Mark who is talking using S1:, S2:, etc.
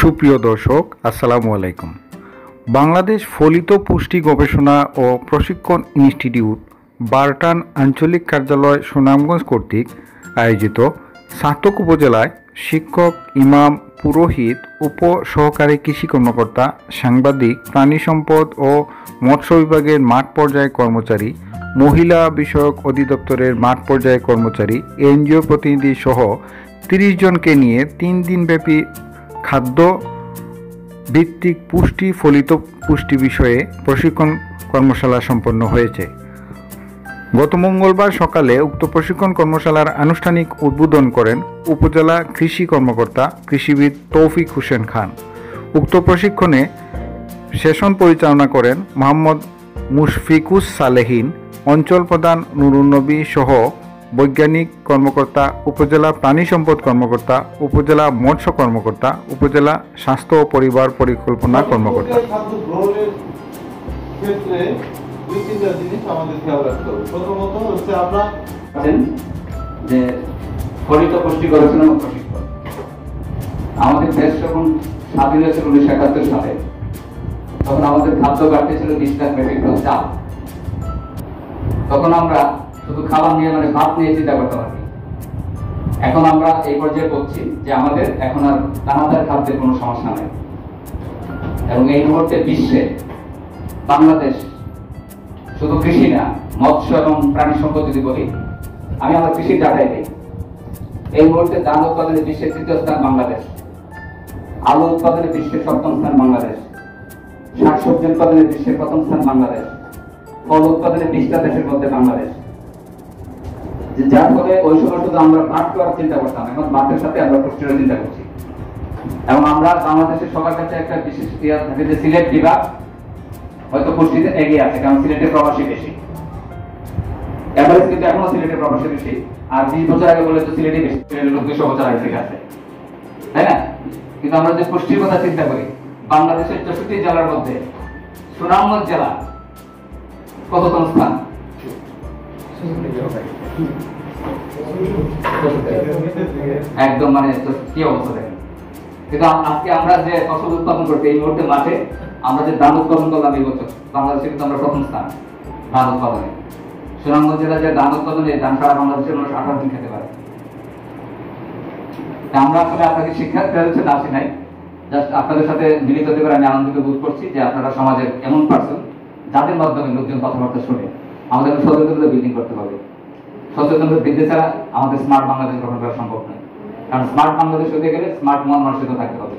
S1: সুপ্রিয় দর্শক, আসসালামু আলাইকুম। বাংলাদেশ ফলিত পুষ্টি গবেষণা ও প্রশিক্ষণ ইনস্টিটিউট বারটান আঞ্চলিক কার্যালয় সুনামগঞ্জ কর্তৃক আয়োজিত ছাতক উপজেলায় শিক্ষক, ইমাম, পুরোহিত, উপ সহকারী কৃষি কর্মকর্তা, সাংবাদিক, প্রাণী সম্পদ ও মৎস্য বিভাগের মাঠ পর্যায়ে কর্মচারী, মহিলা বিষয়ক অধিদপ্তরের মাঠ পর্যায়ে কর্মচারী, এনজিও প্রতিনিধি সহ 30 জনকে নিয়ে 3 দিনব্যাপী খাদ্য ভিত্তিক পুষ্টি ফলিত পুষ্টি বিষয়ে প্রশিক্ষণ কর্মশালা সম্পন্ন হয়েছে। গত মঙ্গলবার সকালে উক্ত প্রশিক্ষণ কর্মশালার আনুষ্ঠানিক উদ্বোধন করেন উপজেলা কৃষি কর্মকর্তা কৃষিবিদ তৌফিক হোসেন খান। উক্ত প্রশিক্ষণে সেশন পরিচালনা করেন মোহাম্মদ মুশফিকুস সালেহীন, অঞ্চল প্রধান নুরুন নবী সহ বৈজ্ঞানিক কর্মকর্তা, উপজেলা প্রাণী সম্পদ কর্মকর্তা, উপজেলা মৎস্য কর্মকর্তা, উপজেলা স্বাস্থ্য ও পরিবার পরিকল্পনা কর্মকর্তা।
S2: আমাদের দেশ যখন স্বাধীন হয়েছিল 1971 সালে, তখন আমাদের খাদ্য ঘাটতি ছিল 20 লাখ মেট্রিক টন চাল। তখন আমরা শুধু খাবার নিয়ে ভাত নিয়ে চিন্তা করতে পারি। এখন আমরা এই পর্যায়ে পড়ছি যে আমাদের এখন আর দানাদার খাদ্যের কোনো সমস্যা নেই, এবং এই মুহূর্তে বিশ্বে বাংলাদেশ শুধু কৃষি না, মৎস্য এবং প্রাণী সম্পদ যদি বলি, আমি আমার কৃষির ডাটাই দিই। এই মুহূর্তে ধান উৎপাদনে বিশ্বের 3য় স্থান বাংলাদেশ, আলু উৎপাদনে বিশ্বের 7ম স্থান বাংলাদেশ, শাকসবজি উৎপাদনে বিশ্বের 1ম স্থান বাংলাদেশ, ফল উৎপাদনে 20টা দেশের মধ্যে বাংলাদেশ। যার ফলে ওই সময় শুধু আমরা ভাত করার চিন্তা করতাম, এখন ভাতের সাথে আমরা পুষ্টির চিন্তা করছি। এবং আমরা বাংলাদেশের সবার কাছে একটা বিশেষ ইতিহাস থাকে যে সিলেট বিভাগ হয়তো পুষ্টিতে এগিয়ে আছে, কারণ সিলেটের প্রবাসী বেশি। এভারেজ কিন্তু এখনো সিলেটের প্রবাসী বেশি, আর 20 বছর আগে বলে তো সিলেটই বেশি, সিলেটের লোক 200 বছর আগে থেকে আছে, তাই না? কিন্তু আমরা যে পুষ্টির কথা চিন্তা করি, বাংলাদেশের 64 জেলার মধ্যে সুনামগঞ্জ জেলা কততম স্থান? একদম কি অবস্থা দেখেন। কিন্তু আজকে আমরা যে ফসল উৎপাদন করছি এই মুহূর্তে মাঠে, আমরা যে ধান উৎপাদন করলাম এই বছর, বাংলাদেশে কিন্তু আমরা 1ম স্থান ধান উৎপাদনে। সুনামগঞ্জ জেলা যে ধান উৎপাদনে, ধান সারা বাংলাদেশের মানুষ 18 দিন খেতে পারে। আমরা আসলে আপনাকে শিক্ষা দেওয়ার জন্য আসি নাই, জাস্ট আপনাদের সাথে মিলিত হতে পারে আমি আনন্দিত বোধ করছি যে আপনারা সমাজের এমন পার্সন যাদের মাধ্যমে লোকজন কথাবার্তা শুনে আমাদের সচেতনতা বিল্ডিং করতে হবে। সচেতনতা বৃদ্ধি ছাড়া আমাদের স্মার্ট বাংলাদেশ গঠন করা সম্ভব নয়, কারণ স্মার্ট বাংলাদেশ হতে গেলে স্মার্ট মন মানসিকতা থাকতে হবে।